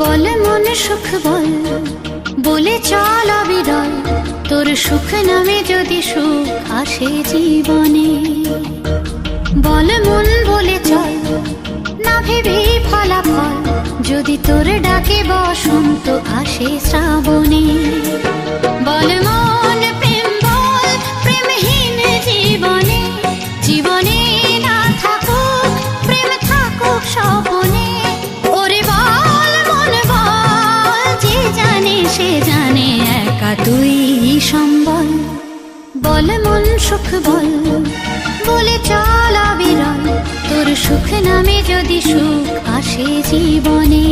বল মন সুখ বল, বলে চল অবিরল, তোর সুখ নামে যদি সুখ আসে জীবনে। বল মন বলে চল, না ভেবে ফলাফল, যদি তোর ডাকে বসন্ত আসে শ্রাবণে। বল মন প্রেম বল, প্রেমহীন জীবনে, জীবনে না থাকুক প্রেম, থাকুক স্বপনে। ওরে বল মন বল, যে জানে সে জানে একা তুই সম্বল। বল মন সুখ বল, বলে চল অবিরল, তোর সুখ নামে যদি সুখ আসে জীবনে।